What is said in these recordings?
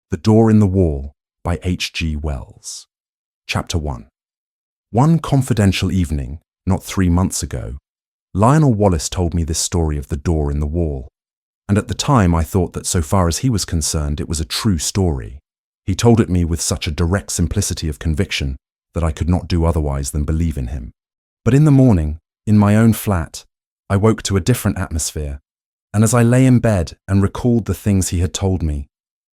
The Door in the Wall by H.G. Wells. Chapter 1. One confidential evening, not 3 months ago, Lionel Wallace told me this story of the door in the wall, and at the time I thought that so far as he was concerned it was a true story. He told it me with such a direct simplicity of conviction that I could not do otherwise than believe in him. But in the morning, in my own flat, I woke to a different atmosphere, and as I lay in bed and recalled the things he had told me,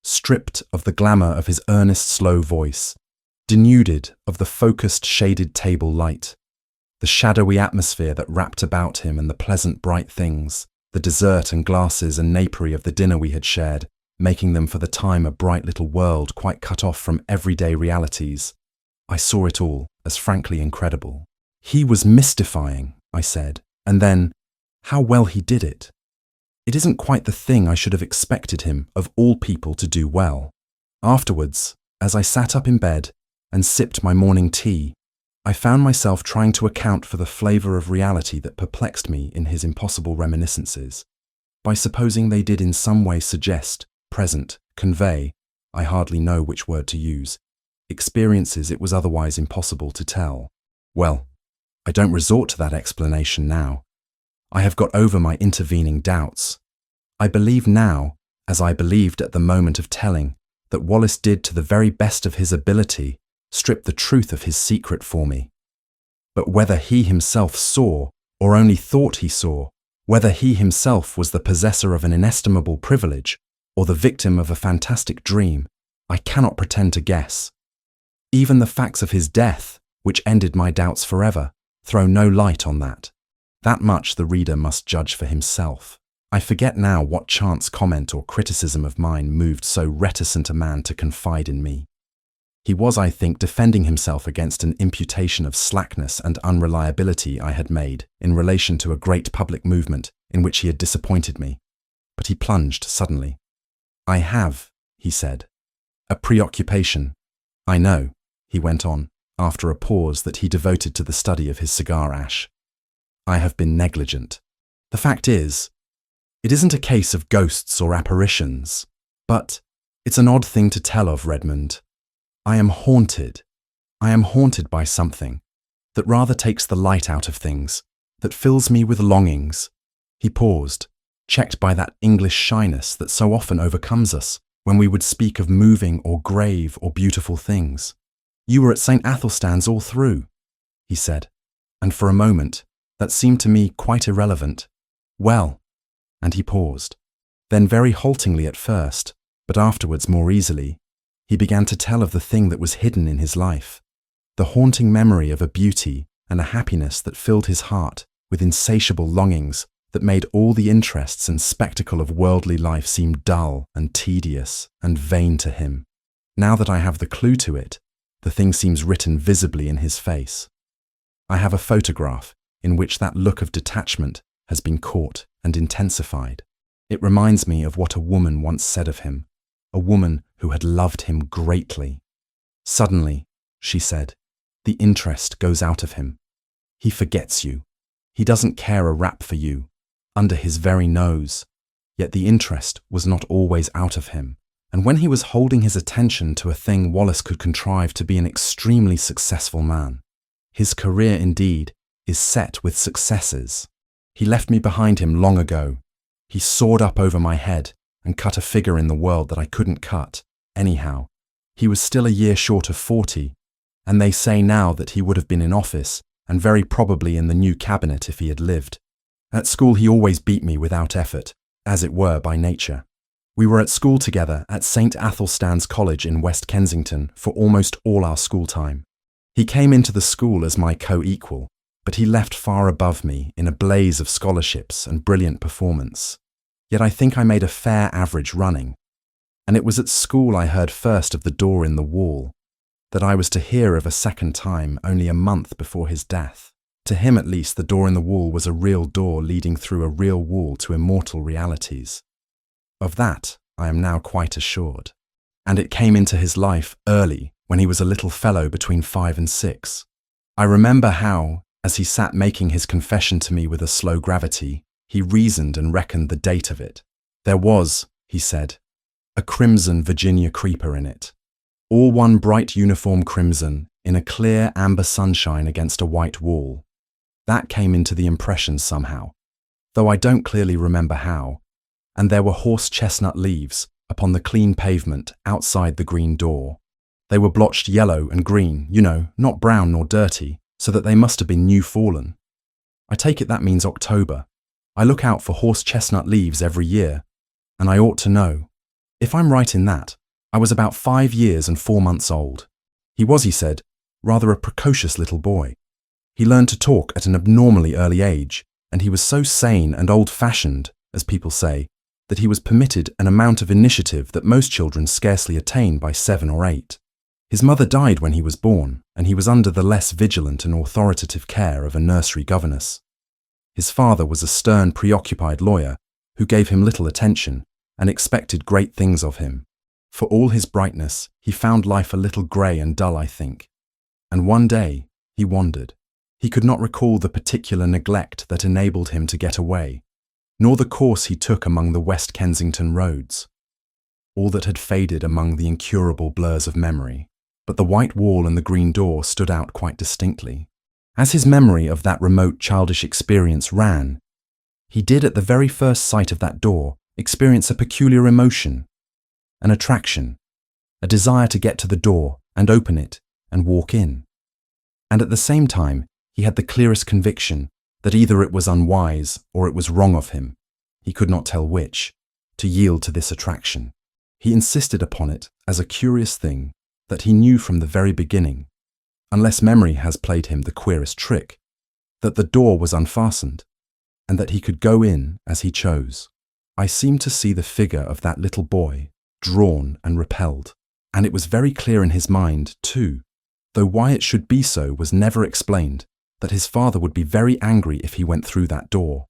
stripped of the glamour of his earnest, slow voice, denuded of the focused, shaded table light, the shadowy atmosphere that wrapped about him and the pleasant, bright things, the dessert and glasses and napery of the dinner we had shared, making them for the time a bright little world quite cut off from everyday realities, I saw it all as frankly incredible. He was mystifying, I said, and then, how well he did it. It isn't quite the thing I should have expected him, of all people, to do well. Afterwards, as I sat up in bed and sipped my morning tea, I found myself trying to account for the flavour of reality that perplexed me in his impossible reminiscences, by supposing they did in some way suggest, present, convey, I hardly know which word to use, experiences it was otherwise impossible to tell. Well, I don't resort to that explanation now. I have got over my intervening doubts. I believe now, as I believed at the moment of telling, that Wallace did to the very best of his ability strip the truth of his secret for me. But whether he himself saw, or only thought he saw, whether he himself was the possessor of an inestimable privilege, or the victim of a fantastic dream, I cannot pretend to guess. Even the facts of his death, which ended my doubts forever, throw no light on that. That much the reader must judge for himself. I forget now what chance comment or criticism of mine moved so reticent a man to confide in me. He was, I think, defending himself against an imputation of slackness and unreliability I had made in relation to a great public movement in which he had disappointed me. But he plunged suddenly. "I have," he said, "a preoccupation. I know," he went on, after a pause that he devoted to the study of his cigar ash. "I have been negligent. The fact is, it isn't a case of ghosts or apparitions, but it's an odd thing to tell of, Redmond. I am haunted. I am haunted by something that rather takes the light out of things, that fills me with longings." He paused, checked by that English shyness that so often overcomes us when we would speak of moving or grave or beautiful things. "You were at St. Athelstan's all through," he said, and for a moment, that seemed to me quite irrelevant. "Well," and he paused. Then very haltingly at first, but afterwards more easily, he began to tell of the thing that was hidden in his life, the haunting memory of a beauty and a happiness that filled his heart with insatiable longings that made all the interests and spectacle of worldly life seem dull and tedious and vain to him. Now that I have the clue to it, the thing seems written visibly in his face. I have a photograph in which that look of detachment has been caught and intensified. It reminds me of what a woman once said of him, a woman who had loved him greatly. "Suddenly," she said, "the interest goes out of him. He forgets you. He doesn't care a rap for you, under his very nose." Yet the interest was not always out of him, and when he was holding his attention to a thing Wallace could contrive to be an extremely successful man. His career, indeed, is set with successes. He left me behind him long ago. He soared up over my head and cut a figure in the world that I couldn't cut, anyhow. He was still a year short of 40, and they say now that he would have been in office, and very probably in the new cabinet if he had lived. At school he always beat me without effort, as it were by nature. We were at school together at St. Athelstan's College in West Kensington for almost all our school time. He came into the school as my co-equal, but he left far above me in a blaze of scholarships and brilliant performance. Yet I think I made a fair average running, and it was at school I heard first of the door in the wall, that I was to hear of a second time only a month before his death. To him at least the door in the wall was a real door leading through a real wall to immortal realities. Of that I am now quite assured. And it came into his life early, when he was a little fellow between 5 and 6. I remember how, as he sat making his confession to me with a slow gravity, he reasoned and reckoned the date of it. There was, he said, a crimson Virginia creeper in it. All one bright uniform crimson in a clear amber sunshine against a white wall. That came into the impression somehow, though I don't clearly remember how, and there were horse chestnut leaves upon the clean pavement outside the green door. They were blotched yellow and green, not brown nor dirty, so that they must have been new fallen. I take it that means October. I look out for horse chestnut leaves every year, and I ought to know. If I'm right in that, I was about 5 years and 4 months old. He was, he said, rather a precocious little boy. He learned to talk at an abnormally early age, and he was so sane and old-fashioned, as people say, that he was permitted an amount of initiative that most children scarcely attain by 7 or 8. His mother died when he was born, and he was under the less vigilant and authoritative care of a nursery governess. His father was a stern, preoccupied lawyer who gave him little attention and expected great things of him. For all his brightness, he found life a little grey and dull, I think. And one day, he wandered. He could not recall the particular neglect that enabled him to get away, nor the course he took among the West Kensington roads. All that had faded among the incurable blurs of memory, but the white wall and the green door stood out quite distinctly. As his memory of that remote childish experience ran, he did at the very first sight of that door experience a peculiar emotion, an attraction, a desire to get to the door and open it and walk in. And at the same time, he had the clearest conviction that either it was unwise or it was wrong of him, he could not tell which, to yield to this attraction. He insisted upon it as a curious thing that he knew from the very beginning, unless memory has played him the queerest trick, that the door was unfastened, and that he could go in as he chose. I seemed to see the figure of that little boy, drawn and repelled, and it was very clear in his mind, too, though why it should be so was never explained, that his father would be very angry if he went through that door.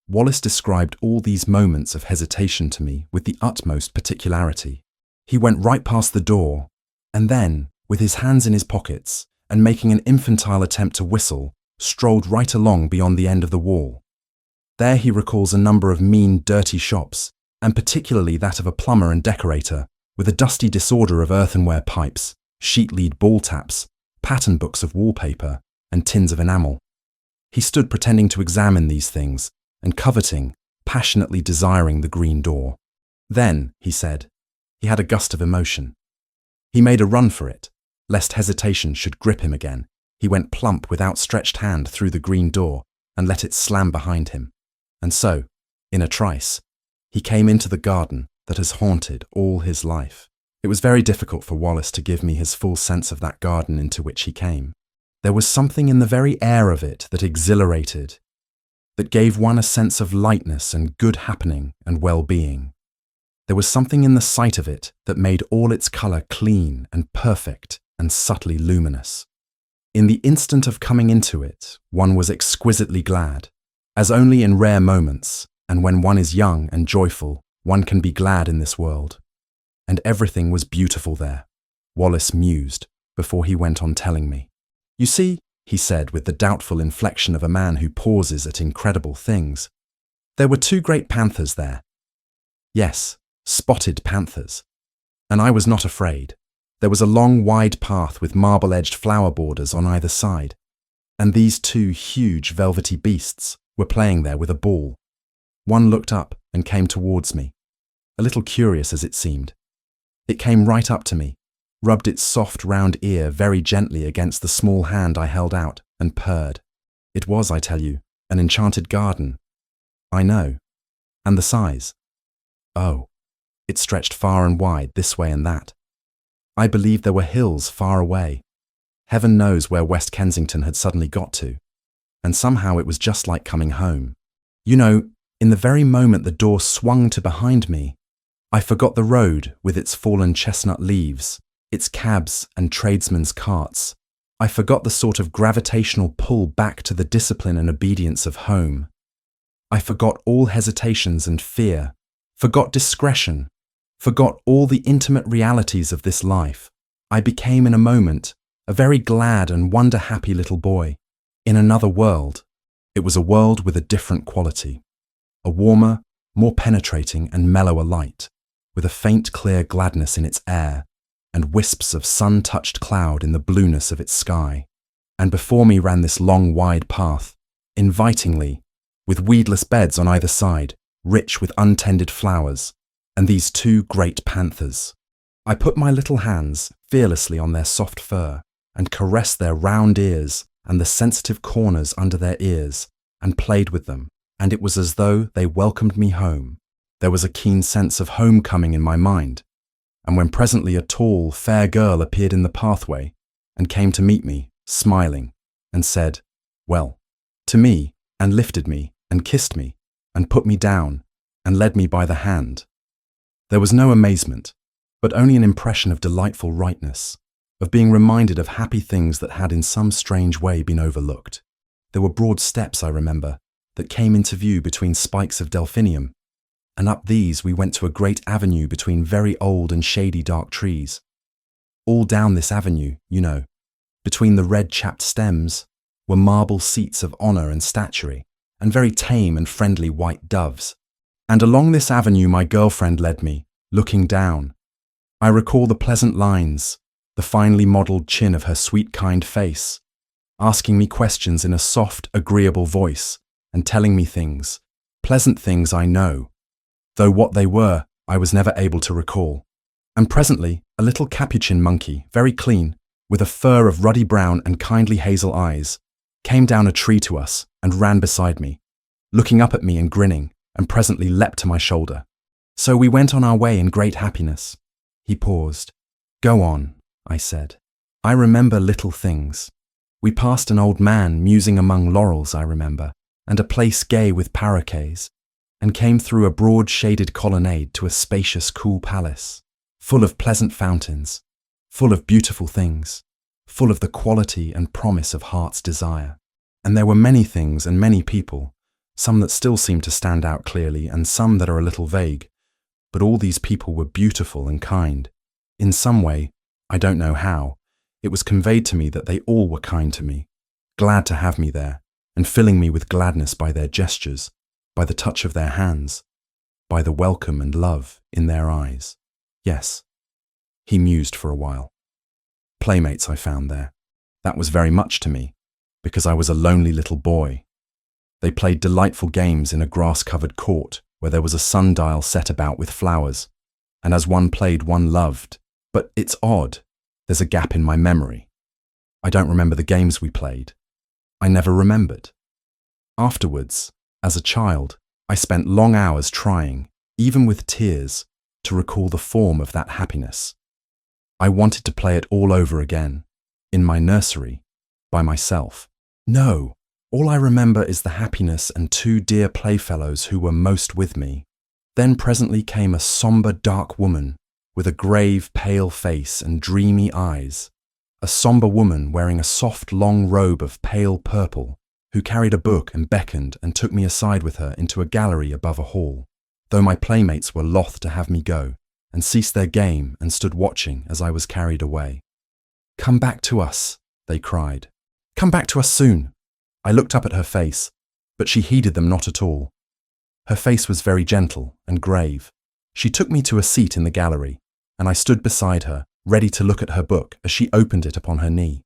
Wallace described all these moments of hesitation to me with the utmost particularity. He went right past the door, and then, with his hands in his pockets, and making an infantile attempt to whistle, strolled right along beyond the end of the wall. There he recalls a number of mean, dirty shops, and particularly that of a plumber and decorator, with a dusty disorder of earthenware pipes, sheet-lead ball taps, pattern books of wallpaper, and tins of enamel. He stood pretending to examine these things, and coveting, passionately desiring the green door. Then, he said, he had a gust of emotion. He made a run for it, lest hesitation should grip him again. He went plump with outstretched hand through the green door and let it slam behind him. And so, in a trice, he came into the garden that has haunted all his life. It was very difficult for Wallace to give me his full sense of that garden into which he came. There was something in the very air of it that exhilarated, that gave one a sense of lightness and good happening and well-being. There was something in the sight of it that made all its colour clean and perfect and subtly luminous. In the instant of coming into it, one was exquisitely glad, as only in rare moments, and when one is young and joyful, one can be glad in this world. And everything was beautiful there, Wallace mused, before he went on telling me. You see, he said with the doubtful inflection of a man who pauses at incredible things, there were 2 great panthers there. Yes, spotted panthers. And I was not afraid. There was a long, wide path with marble-edged flower borders on either side, and these 2 huge, velvety beasts were playing there with a ball. One looked up and came towards me, a little curious as it seemed. It came right up to me, rubbed its soft, round ear very gently against the small hand I held out, and purred. It was, I tell you, an enchanted garden. I know. And the size. Oh, it stretched far and wide, this way and that. I believed there were hills far away. Heaven knows where West Kensington had suddenly got to. And somehow it was just like coming home. You know, in the very moment the door swung to behind me, I forgot the road with its fallen chestnut leaves, its cabs and tradesmen's carts. I forgot the sort of gravitational pull back to the discipline and obedience of home. I forgot all hesitations and fear, forgot discretion, forgot all the intimate realities of this life. I became in a moment a very glad and wonder-happy little boy, in another world. It was a world with a different quality, a warmer, more penetrating and mellower light, with a faint clear gladness in its air, and wisps of sun-touched cloud in the blueness of its sky. And before me ran this long wide path, invitingly, with weedless beds on either side, rich with untended flowers, and these two great panthers. I put my little hands fearlessly on their soft fur, and caressed their round ears and the sensitive corners under their ears, and played with them, and it was as though they welcomed me home. There was a keen sense of homecoming in my mind, and when presently a tall, fair girl appeared in the pathway, and came to meet me, smiling, and said, "Well," to me, and lifted me, and kissed me, and put me down, and led me by the hand. There was no amazement, but only an impression of delightful rightness, of being reminded of happy things that had in some strange way been overlooked. There were broad steps, I remember, that came into view between spikes of delphinium, and up these we went to a great avenue between very old and shady dark trees. All down this avenue, you know, between the red-chapped stems, were marble seats of honour and statuary, and very tame and friendly white doves. And along this avenue my girlfriend led me, looking down. I recall the pleasant lines, the finely modelled chin of her sweet kind face, asking me questions in a soft, agreeable voice, and telling me things, pleasant things I know, though what they were I was never able to recall. And presently a little capuchin monkey, very clean, with a fur of ruddy brown and kindly hazel eyes, came down a tree to us and ran beside me, looking up at me and grinning, and presently leapt to my shoulder. So we went on our way in great happiness. He paused. "Go on," I said. "I remember little things. We passed an old man musing among laurels, I remember, and a place gay with paroquets, and came through a broad shaded colonnade to a spacious cool palace, full of pleasant fountains, full of beautiful things, full of the quality and promise of heart's desire. And there were many things and many people, some that still seem to stand out clearly and some that are a little vague, but all these people were beautiful and kind. In some way, I don't know how, it was conveyed to me that they all were kind to me, glad to have me there, and filling me with gladness by their gestures, by the touch of their hands, by the welcome and love in their eyes. Yes." He mused for a while. "Playmates I found there. That was very much to me, because I was a lonely little boy. They played delightful games in a grass-covered court where there was a sundial set about with flowers, and as one played one loved. But it's odd, there's a gap in my memory. I don't remember the games we played. I never remembered. Afterwards, as a child, I spent long hours trying, even with tears, to recall the form of that happiness. I wanted to play it all over again, in my nursery, by myself. No, all I remember is the happiness and two dear playfellows who were most with me. Then presently came a sombre, dark woman, with a grave, pale face and dreamy eyes, a sombre woman wearing a soft, long robe of pale purple, who carried a book and beckoned and took me aside with her into a gallery above a hall, though my playmates were loth to have me go, and ceased their game and stood watching as I was carried away. "Come back to us," they cried. "Come back to us soon." I looked up at her face, but she heeded them not at all. Her face was very gentle and grave. She took me to a seat in the gallery, and I stood beside her, ready to look at her book as she opened it upon her knee.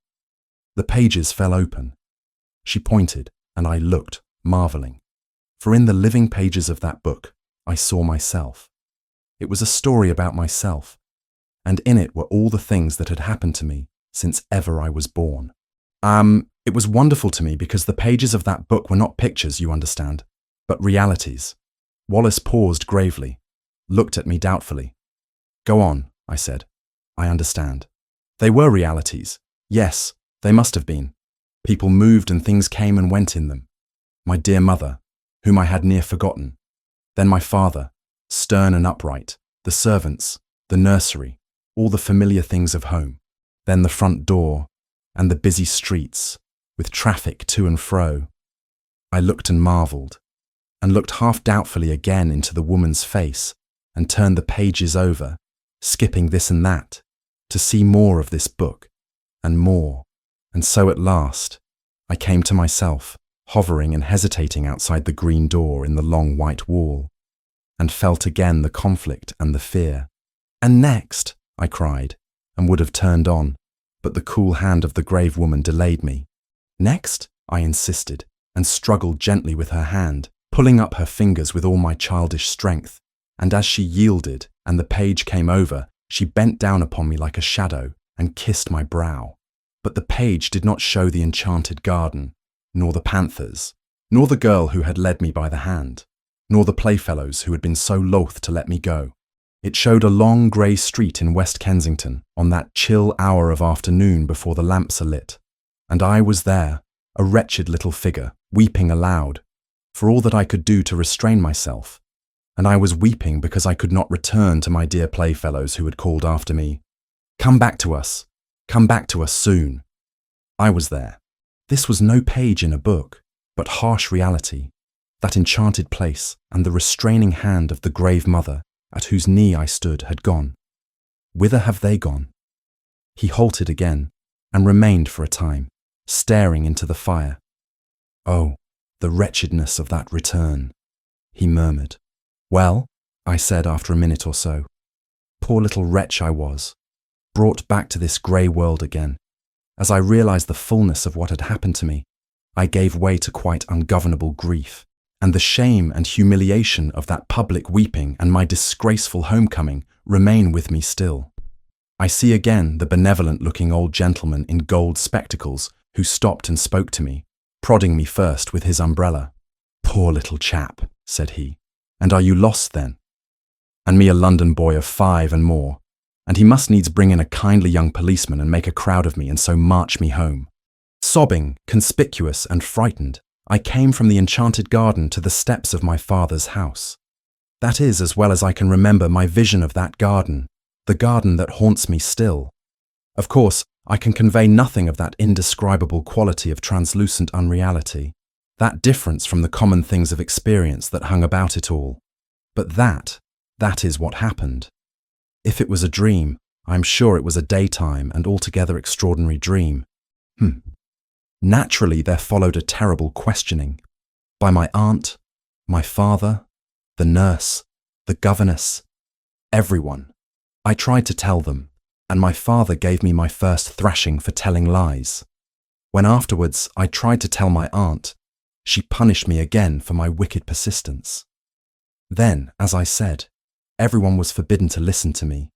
The pages fell open. She pointed, and I looked, marvelling. For in the living pages of that book, I saw myself. It was a story about myself, and in it were all the things that had happened to me since ever I was born. It was wonderful to me because the pages of that book were not pictures, you understand, but realities. Wallace paused gravely, looked at me doubtfully. "Go on," I said. "I understand." They were realities. Yes, they must have been. People moved and things came and went in them. My dear mother, whom I had near forgotten. Then my father, stern and upright, the servants, the nursery, all the familiar things of home. Then the front door, and the busy streets, with traffic to and fro. I looked and marvelled, and looked half doubtfully again into the woman's face, and turned the pages over, skipping this and that, to see more of this book, and more, and so at last, I came to myself, hovering and hesitating outside the green door in the long white wall, and felt again the conflict and the fear. "And next," I cried, and would have turned on, but the cool hand of the grave woman delayed me. "Next?" I insisted, and struggled gently with her hand, pulling up her fingers with all my childish strength, and as she yielded and the page came over, she bent down upon me like a shadow and kissed my brow. But the page did not show the enchanted garden, nor the panthers, nor the girl who had led me by the hand, nor the playfellows who had been so loath to let me go. It showed a long grey street in West Kensington on that chill hour of afternoon before the lamps are lit, and I was there, a wretched little figure, weeping aloud, for all that I could do to restrain myself, and I was weeping because I could not return to my dear playfellows who had called after me, "Come back to us soon." I was there. This was no page in a book, but harsh reality, that enchanted place and the restraining hand of the grave mother at whose knee I stood had gone. Whither have they gone? He halted again and remained for a time, staring into the fire. "Oh, the wretchedness of that return," he murmured. "Well," I said after a minute or so, "poor little wretch I was, brought back to this grey world again. As I realised the fullness of what had happened to me, I gave way to quite ungovernable grief, and the shame and humiliation of that public weeping and my disgraceful homecoming remain with me still. I see again the benevolent-looking old gentleman in gold spectacles who stopped and spoke to me, prodding me first with his umbrella. 'Poor little chap,' said he, 'and are you lost then?' And me a London boy of 5 and more, and he must needs bring in a kindly young policeman and make a crowd of me and so march me home. Sobbing, conspicuous and frightened, I came from the enchanted garden to the steps of my father's house. That is, as well as I can remember, my vision of that garden, the garden that haunts me still. Of course, I can convey nothing of that indescribable quality of translucent unreality, that difference from the common things of experience that hung about it all. But that is what happened. If it was a dream, I am sure it was a daytime and altogether extraordinary dream. Naturally, there followed a terrible questioning by my aunt, my father, the nurse, the governess, everyone. I tried to tell them, and my father gave me my first thrashing for telling lies. When afterwards I tried to tell my aunt, she punished me again for my wicked persistence. Then, as I said, everyone was forbidden to listen to me,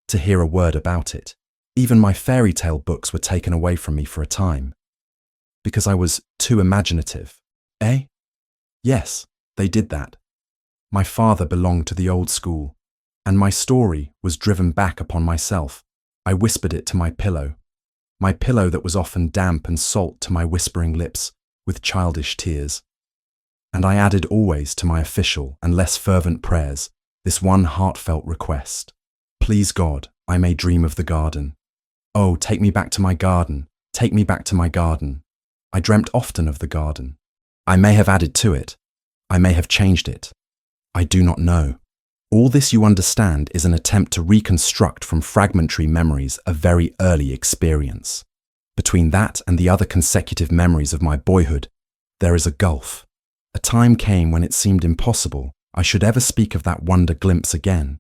to hear a word about it. Even my fairy tale books were taken away from me for a time. Because I was too imaginative. Eh? Yes, they did that. My father belonged to the old school, and my story was driven back upon myself. I whispered it to my pillow that was often damp and salt to my whispering lips with childish tears. And I added always to my official and less fervent prayers this one heartfelt request. Please God, I may dream of the garden. Oh, take me back to my garden, take me back to my garden. I dreamt often of the garden. I may have added to it. I may have changed it. I do not know. All this, you understand, is an attempt to reconstruct from fragmentary memories a very early experience. Between that and the other consecutive memories of my boyhood, there is a gulf. A time came when it seemed impossible I should ever speak of that wonder glimpse again.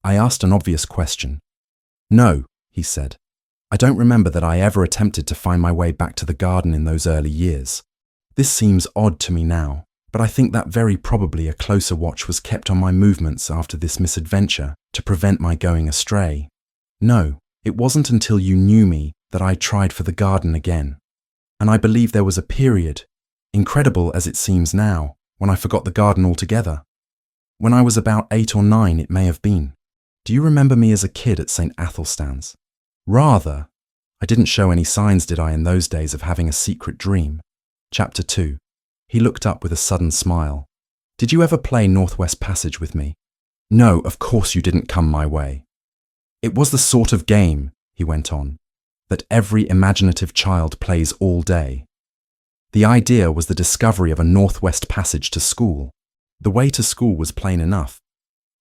I asked an obvious question. "No," he said. "I don't remember that I ever attempted to find my way back to the garden in those early years. This seems odd to me now, but I think that very probably a closer watch was kept on my movements after this misadventure to prevent my going astray. No, it wasn't until you knew me that I tried for the garden again. And I believe there was a period, incredible as it seems now, when I forgot the garden altogether. When I was about 8 or 9, it may have been. Do you remember me as a kid at St. Athelstan's? Rather. I didn't show any signs, did I, in those days of having a secret dream? Chapter 2. He looked up with a sudden smile. Did you ever play Northwest Passage with me? No, of course you didn't come my way. It was the sort of game, he went on, that every imaginative child plays all day. The idea was the discovery of a Northwest Passage to school. The way to school was plain enough.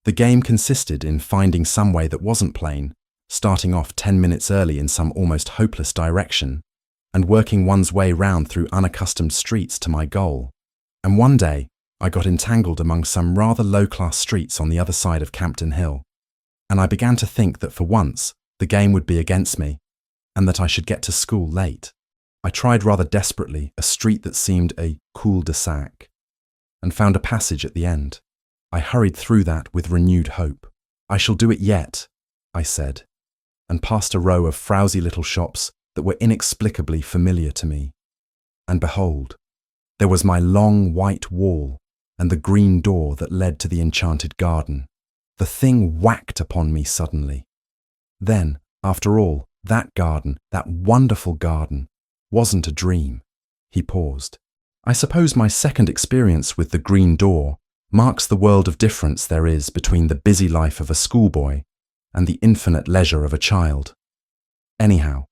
The game consisted in finding some way that wasn't plain, starting off 10 minutes early in some almost hopeless direction, and working one's way round through unaccustomed streets to my goal. And one day, I got entangled among some rather low-class streets on the other side of Campden Hill, and I began to think that for once the game would be against me, and that I should get to school late. I tried rather desperately a street that seemed a cul-de-sac, and found a passage at the end. I hurried through that with renewed hope. I shall do it yet, I said, and past a row of frowsy little shops that were inexplicably familiar to me. And behold, there was my long white wall and the green door that led to the enchanted garden. The thing whacked upon me suddenly. Then, after all, that garden, that wonderful garden, wasn't a dream. He paused. I suppose my second experience with the green door marks the world of difference there is between the busy life of a schoolboy and the infinite leisure of a child. Anyhow,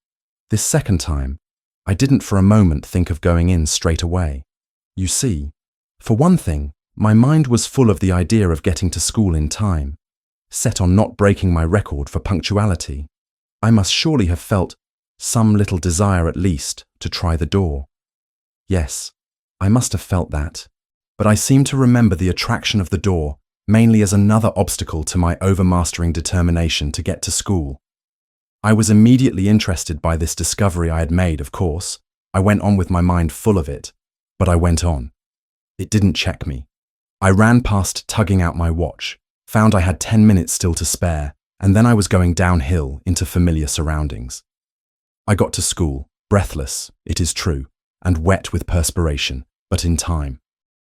this second time, I didn't for a moment think of going in straight away. You see, for one thing, my mind was full of the idea of getting to school in time, set on not breaking my record for punctuality. I must surely have felt some little desire at least to try the door. Yes, I must have felt that, but I seem to remember the attraction of the door mainly as another obstacle to my overmastering determination to get to school. I was immediately interested by this discovery I had made, of course. I went on with my mind full of it, but I went on. It didn't check me. I ran past tugging out my watch, found I had 10 minutes still to spare, and then I was going downhill into familiar surroundings. I got to school, breathless, it is true, and wet with perspiration, but in time.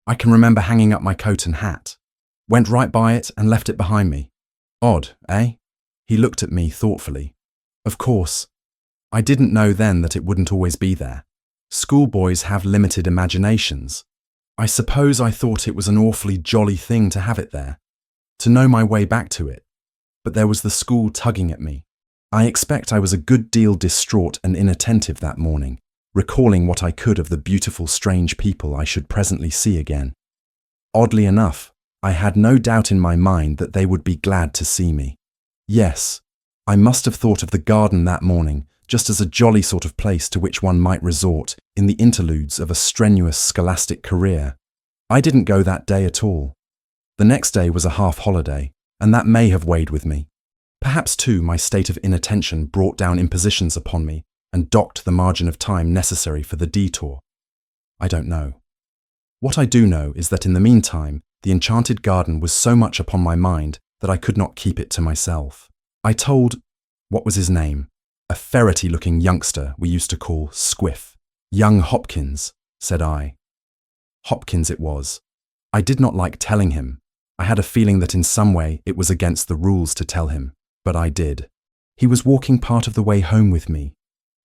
I can remember hanging up my coat and hat. Went right by it and left it behind me. Odd, eh? He looked at me thoughtfully. Of course, I didn't know then that it wouldn't always be there. Schoolboys have limited imaginations. I suppose I thought it was an awfully jolly thing to have it there, to know my way back to it. But there was the school tugging at me. I expect I was a good deal distraught and inattentive that morning, recalling what I could of the beautiful, strange people I should presently see again. Oddly enough, I had no doubt in my mind that they would be glad to see me. Yes, I must have thought of the garden that morning just as a jolly sort of place to which one might resort in the interludes of a strenuous scholastic career. I didn't go that day at all. The next day was a half-holiday, and that may have weighed with me. Perhaps, too, my state of inattention brought down impositions upon me and docked the margin of time necessary for the detour. I don't know. What I do know is that in the meantime, the enchanted garden was so much upon my mind that I could not keep it to myself. I told, what was his name? A ferrety-looking youngster we used to call Squiff. Young Hopkins, said I. Hopkins it was. I did not like telling him. I had a feeling that in some way it was against the rules to tell him, but I did. He was walking part of the way home with me.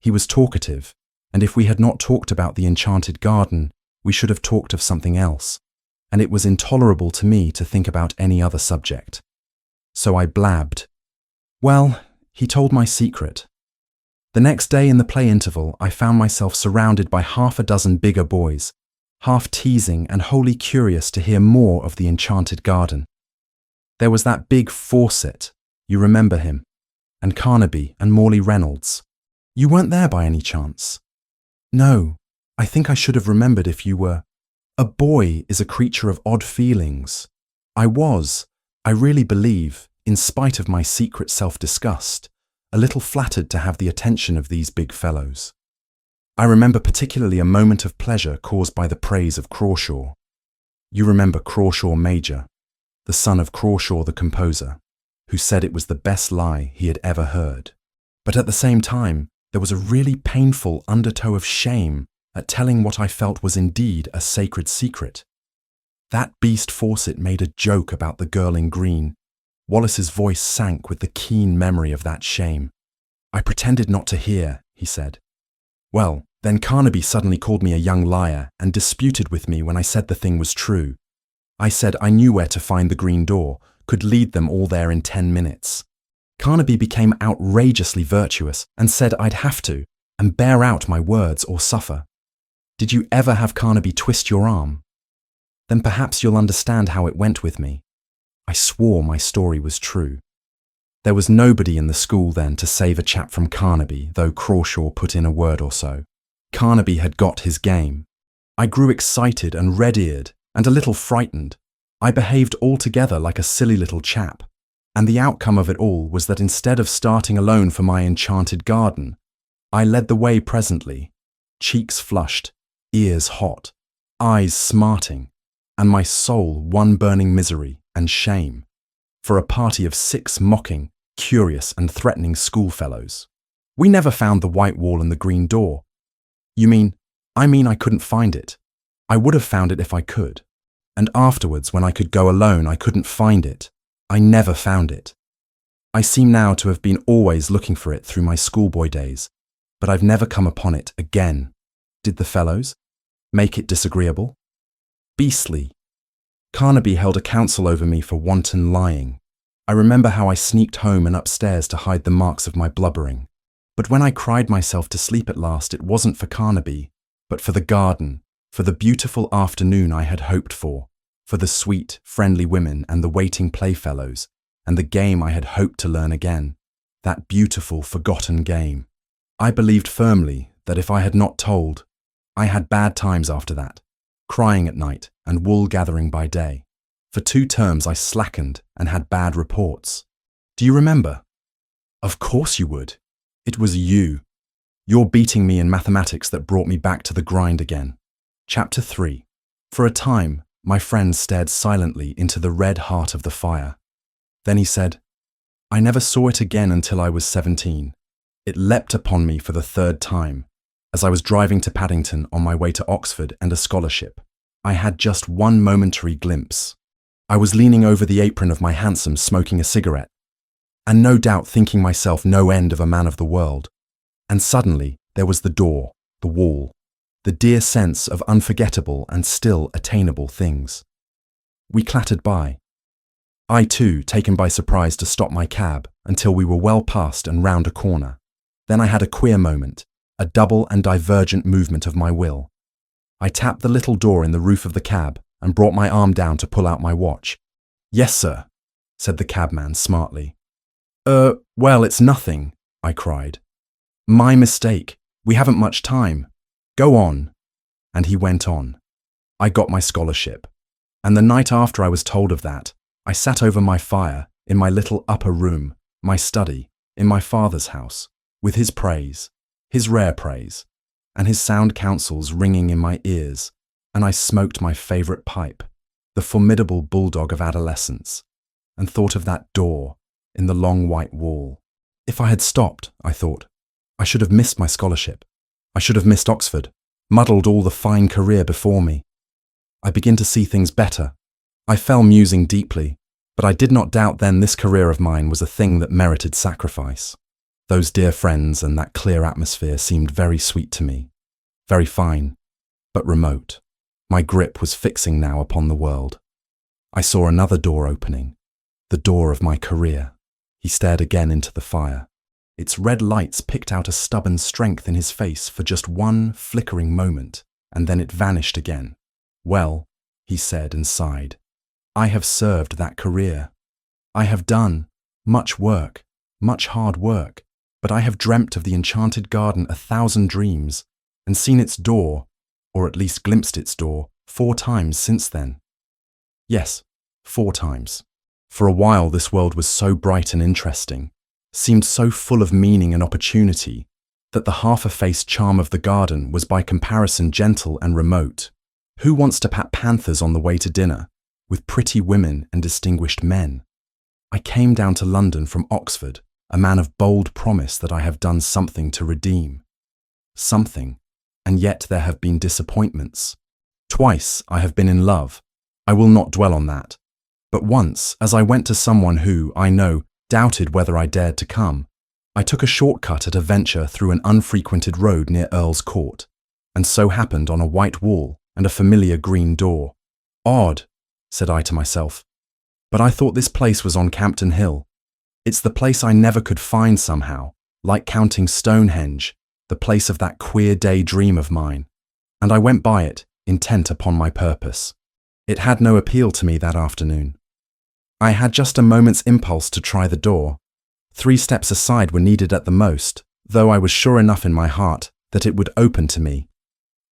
He was talkative, and if we had not talked about the enchanted garden, we should have talked of something else, and it was intolerable to me to think about any other subject. So I blabbed. Well, he told my secret. The next day in the play interval, I found myself surrounded by half a dozen bigger boys, half teasing and wholly curious to hear more of the enchanted garden. There was that big Fawcett, you remember him, and Carnaby and Morley Reynolds. You weren't there by any chance? No, I think I should have remembered if you were. A boy is a creature of odd feelings. I really believe, in spite of my secret self-disgust, a little flattered to have the attention of these big fellows. I remember particularly a moment of pleasure caused by the praise of Crawshaw. You remember Crawshaw Major, the son of Crawshaw the composer, who said it was the best lie he had ever heard. But at the same time, there was a really painful undertow of shame at telling what I felt was indeed a sacred secret. That beast Fawcett made a joke about the girl in green. Wallace's voice sank with the keen memory of that shame. I pretended not to hear, he said. Well, then Carnaby suddenly called me a young liar and disputed with me when I said the thing was true. I said I knew where to find the green door, could lead them all there in 10 minutes. Carnaby became outrageously virtuous and said I'd have to, and bear out my words or suffer. Did you ever have Carnaby twist your arm? Then perhaps you'll understand how it went with me. I swore my story was true. There was nobody in the school then to save a chap from Carnaby, though Crawshaw put in a word or so. Carnaby had got his game. I grew excited and red-eared, and a little frightened. I behaved altogether like a silly little chap, and the outcome of it all was that instead of starting alone for my enchanted garden, I led the way presently, cheeks flushed, ears hot, eyes smarting, and my soul one burning misery and shame, for a party of 6 mocking, curious and threatening schoolfellows. We never found the white wall and the green door. You mean? I mean I couldn't find it. I would have found it if I could. And afterwards, when I could go alone, I couldn't find it. I never found it. I seem now to have been always looking for it through my schoolboy days, but I've never come upon it again. Did the fellows make it disagreeable? Beastly. Carnaby held a council over me for wanton lying. I remember how I sneaked home and upstairs to hide the marks of my blubbering. But when I cried myself to sleep at last, it wasn't for Carnaby, but for the garden, for the beautiful afternoon I had hoped for the sweet, friendly women and the waiting playfellows, and the game I had hoped to learn again, that beautiful, forgotten game. I believed firmly that if I had not told, I had bad times after that, crying at night and wool gathering by day. For 2 terms I slackened and had bad reports. Do you remember? Of course you would. It was you. Your beating me in mathematics that brought me back to the grind again. Chapter 3. For a time, my friend stared silently into the red heart of the fire. Then he said, I never saw it again until I was 17. It leapt upon me for the 3rd time, as I was driving to Paddington on my way to Oxford and a scholarship. I had just one momentary glimpse. I was leaning over the apron of my hansom smoking a cigarette, and no doubt thinking myself no end of a man of the world. And suddenly there was the door, the wall, the dear sense of unforgettable and still attainable things. We clattered by. I too, taken by surprise to stop my cab until we were well past and round a corner. Then I had a queer moment, a double and divergent movement of my will. I tapped the little door in the roof of the cab and brought my arm down to pull out my watch. Yes, sir, said the cabman smartly. Well, it's nothing, I cried. My mistake. We haven't much time. Go on. And he went on. I got my scholarship. And the night after I was told of that, I sat over my fire in my little upper room, my study, in my father's house, with his praise, his rare praise, and his sound counsels ringing in my ears, and I smoked my favourite pipe, the formidable bulldog of adolescence, and thought of that door in the long white wall. If I had stopped, I thought, I should have missed my scholarship. I should have missed Oxford, muddled all the fine career before me. I begin to see things better. I fell musing deeply, but I did not doubt then this career of mine was a thing that merited sacrifice. Those dear friends and that clear atmosphere seemed very sweet to me, very fine, but remote. My grip was fixing now upon the world. I saw another door opening, the door of my career. He stared again into the fire. Its red lights picked out a stubborn strength in his face for just one flickering moment, and then it vanished again. Well, he said and sighed, I have served that career. I have done much work, much hard work, but I have dreamt of the enchanted garden 1,000 dreams, and seen its door, or at least glimpsed its door, 4 times since then. Yes, 4 times. For a while this world was so bright and interesting, seemed so full of meaning and opportunity, that the half-effaced charm of the garden was by comparison gentle and remote. Who wants to pat panthers on the way to dinner, with pretty women and distinguished men? I came down to London from Oxford, a man of bold promise that I have done something to redeem. Something, and yet there have been disappointments. Twice I have been in love. I will not dwell on that. But once, as I went to someone who, I know, doubted whether I dared to come, I took a shortcut at a venture through an unfrequented road near Earl's Court, and so happened on a white wall and a familiar green door. Odd, said I to myself, but I thought this place was on Campden Hill. It's the place I never could find somehow, like counting Stonehenge, the place of that queer daydream of mine, and I went by it, intent upon my purpose. It had no appeal to me that afternoon. I had just a moment's impulse to try the door. 3 steps aside were needed at the most, though I was sure enough in my heart that it would open to me.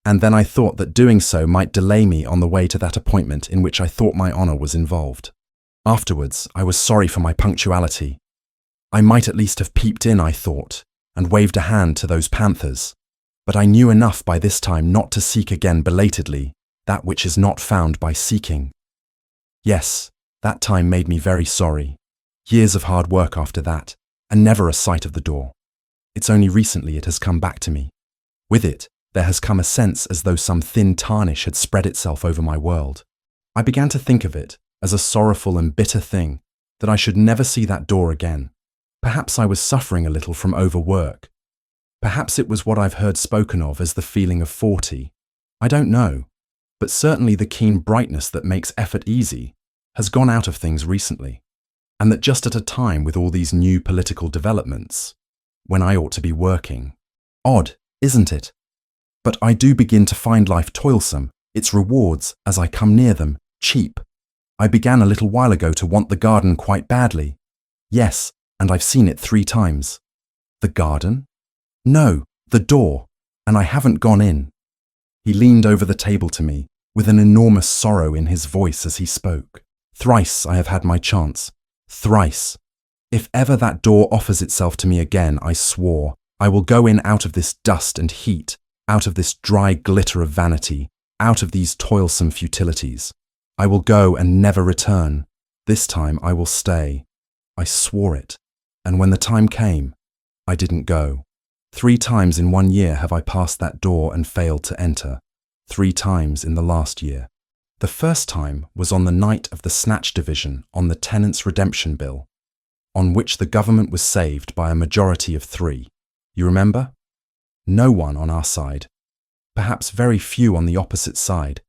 And then I thought that doing so might delay me on the way to that appointment in which I thought my honor was involved. Afterwards, I was sorry for my punctuality. I might at least have peeped in, I thought, and waved a hand to those panthers. But I knew enough by this time not to seek again belatedly that which is not found by seeking. Yes, that time made me very sorry. Years of hard work after that, and never a sight of the door. It's only recently it has come back to me. With it, there has come a sense as though some thin tarnish had spread itself over my world. I began to think of it as a sorrowful and bitter thing that I should never see that door again. Perhaps I was suffering a little from overwork. Perhaps it was what I've heard spoken of as the feeling of 40. I don't know, but certainly the keen brightness that makes effort easy has gone out of things recently, and that just at a time with all these new political developments, when I ought to be working. Odd, isn't it? But I do begin to find life toilsome, its rewards, as I come near them, cheap. I began a little while ago to want the garden quite badly. Yes, and I've seen it 3 times. The garden? No, the door, and I haven't gone in. He leaned over the table to me, with an enormous sorrow in his voice as he spoke. Thrice I have had my chance. Thrice. If ever that door offers itself to me again, I swore, I will go in out of this dust and heat, out of this dry glitter of vanity, out of these toilsome futilities. I will go and never return. This time I will stay. I swore it, and when the time came, I didn't go. 3 times in 1 year have I passed that door and failed to enter. 3 times in the last year. The first time was on the night of the Snatch Division on the Tenants' Redemption Bill, on which the government was saved by a majority of 3. You remember? No one on our side, perhaps very few on the opposite side,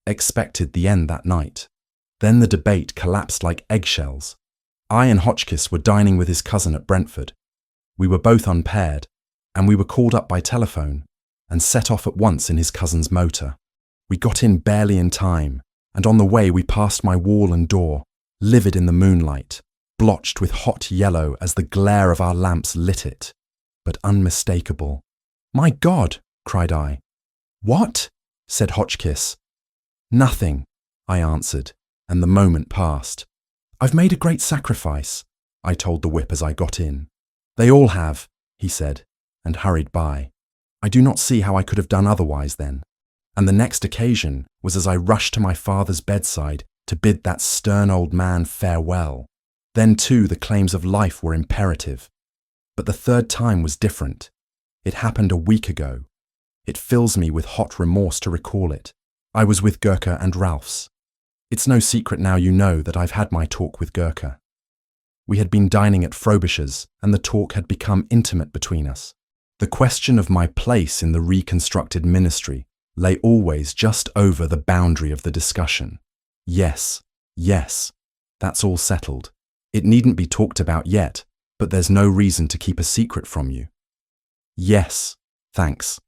expected the end that night. Then the debate collapsed like eggshells. I and Hotchkiss were dining with his cousin at Brentford. We were both unpaired, and we were called up by telephone and set off at once in his cousin's motor. We got in barely in time, and on the way we passed my wall and door, livid in the moonlight, blotched with hot yellow as the glare of our lamps lit it, but unmistakable. "My God!" cried I. "What?" said Hotchkiss. "Nothing," I answered, and the moment passed. "I've made a great sacrifice," I told the whip as I got in. "They all have," he said, and hurried by. I do not see how I could have done otherwise then. And the next occasion was as I rushed to my father's bedside to bid that stern old man farewell. Then too the claims of life were imperative. But the third time was different. It happened a week ago. It fills me with hot remorse to recall it. I was with Gurka and Ralph's. It's no secret now, you know, that I've had my talk with Gurka. We had been dining at Frobisher's, and the talk had become intimate between us. The question of my place in the reconstructed ministry lay always just over the boundary of the discussion. Yes, that's all settled. It needn't be talked about yet, but there's no reason to keep a secret from you. Yes, thanks.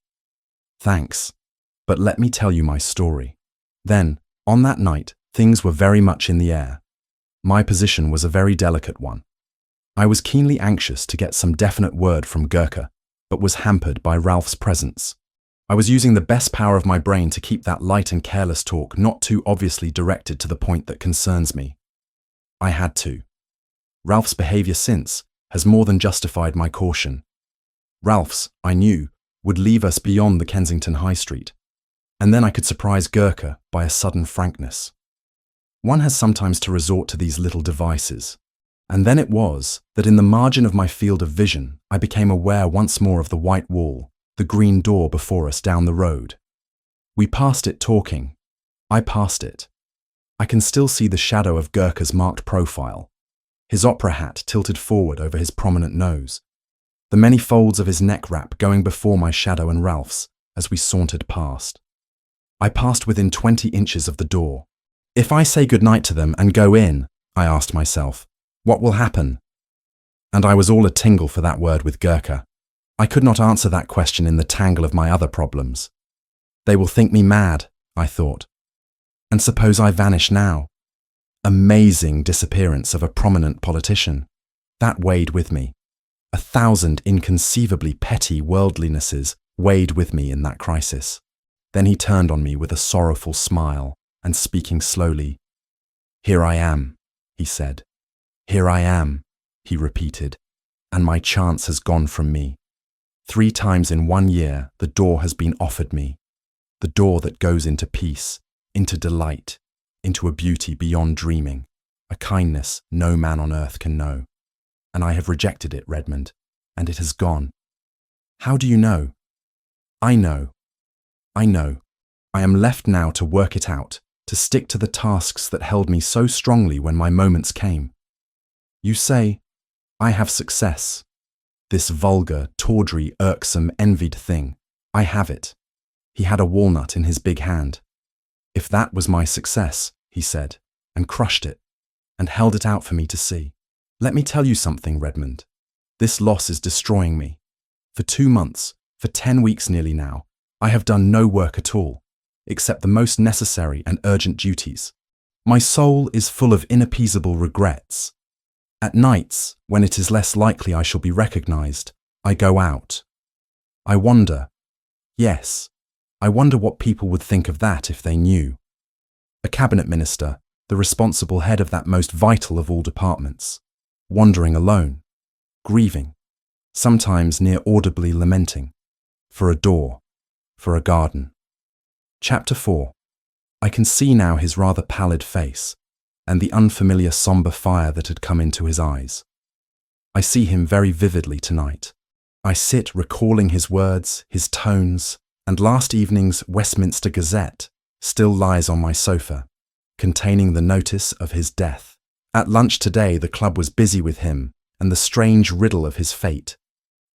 But let me tell you my story. Then, on that night, things were very much in the air. My position was a very delicate one. I was keenly anxious to get some definite word from Gurka, but was hampered by Ralph's presence. I was using the best power of my brain to keep that light and careless talk not too obviously directed to the point that concerns me. I had to. Ralph's behaviour since has more than justified my caution. Ralph's, I knew, would leave us beyond the Kensington High Street, and then I could surprise Gurka by a sudden frankness. One has sometimes to resort to these little devices, and then it was that in the margin of my field of vision I became aware once more of the white wall, the green door before us down the road. We passed it talking. I passed it. I can still see the shadow of Gurka's marked profile, his opera hat tilted forward over his prominent nose, the many folds of his neck wrap going before my shadow and Ralph's as we sauntered past. I passed within 20 inches of the door. If I say good night to them and go in, I asked myself, what will happen? And I was all a tingle for that word with Gurka. I could not answer that question in the tangle of my other problems. They will think me mad, I thought. And suppose I vanish now? Amazing disappearance of a prominent politician. That weighed with me. 1,000 inconceivably petty worldlinesses weighed with me in that crisis. Then he turned on me with a sorrowful smile and speaking slowly. "Here I am," he said. "Here I am," he repeated, "and my chance has gone from me. 3 times in 1 year the door has been offered me, the door that goes into peace, into delight, into a beauty beyond dreaming, a kindness no man on earth can know. And I have rejected it, Redmond, and it has gone. How do you know? I know. I know. I am left now to work it out, to stick to the tasks that held me so strongly when my moments came. You say, I have success. This vulgar, tawdry, irksome, envied thing. I have it. He had a walnut in his big hand. If that was my success, he said, and crushed it, and held it out for me to see. Let me tell you something, Redmond. This loss is destroying me. For 2 months, for 10 weeks nearly now, I have done no work at all, except the most necessary and urgent duties. My soul is full of inappeasable regrets. At nights, when it is less likely I shall be recognized, I go out. I wonder. Yes, I wonder what people would think of that if they knew. A cabinet minister, the responsible head of that most vital of all departments, wandering alone, grieving, sometimes near audibly lamenting, for a door, for a garden. Chapter 4. I can see now his rather pallid face, and the unfamiliar sombre fire that had come into his eyes. I see him very vividly tonight. I sit recalling his words, his tones, and last evening's Westminster Gazette still lies on my sofa, containing the notice of his death. At lunch today the club was busy with him and the strange riddle of his fate.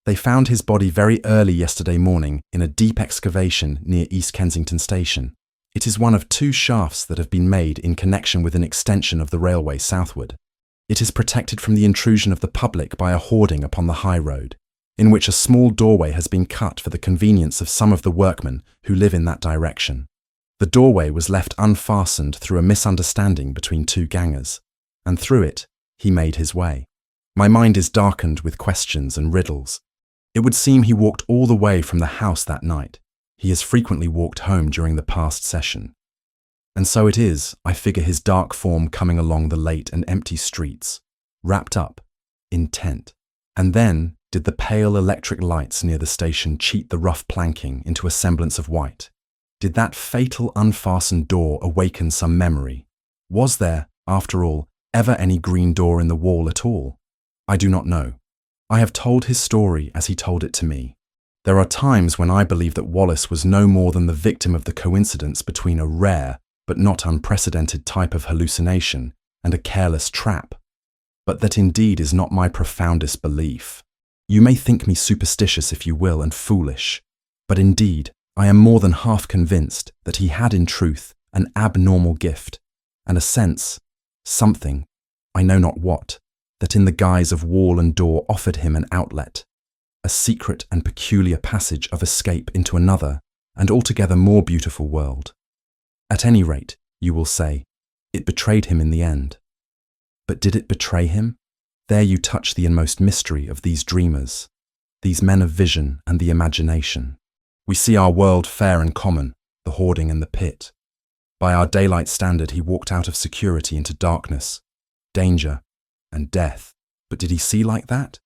They found his body very early yesterday morning in a deep excavation near East Kensington Station. It is one of 2 shafts that have been made in connection with an extension of the railway southward. It is protected from the intrusion of the public by a hoarding upon the high road, in which a small doorway has been cut for the convenience of some of the workmen who live in that direction. The doorway was left unfastened through a misunderstanding between 2 gangers, and through it he made his way. My mind is darkened with questions and riddles. It would seem he walked all the way from the house that night. He has frequently walked home during the past session. And so it is, I figure his dark form coming along the late and empty streets, wrapped up, intent. And then did the pale electric lights near the station cheat the rough planking into a semblance of white? Did that fatal unfastened door awaken some memory? Was there, after all, ever any green door in the wall at all? I do not know. I have told his story as he told it to me. There are times when I believe that Wallace was no more than the victim of the coincidence between a rare but not unprecedented type of hallucination and a careless trap. But that indeed is not my profoundest belief. You may think me superstitious if you will and foolish, but indeed I am more than half convinced that he had in truth an abnormal gift and a sense, something, I know not what, that in the guise of wall and door offered him an outlet, a secret and peculiar passage of escape into another and altogether more beautiful world. At any rate, you will say, it betrayed him in the end. But did it betray him? There you touch the inmost mystery of these dreamers, these men of vision and the imagination. We see our world fair and common, the hoarding and the pit. By our daylight standard he walked out of security into darkness, danger, and death. But did he see like that?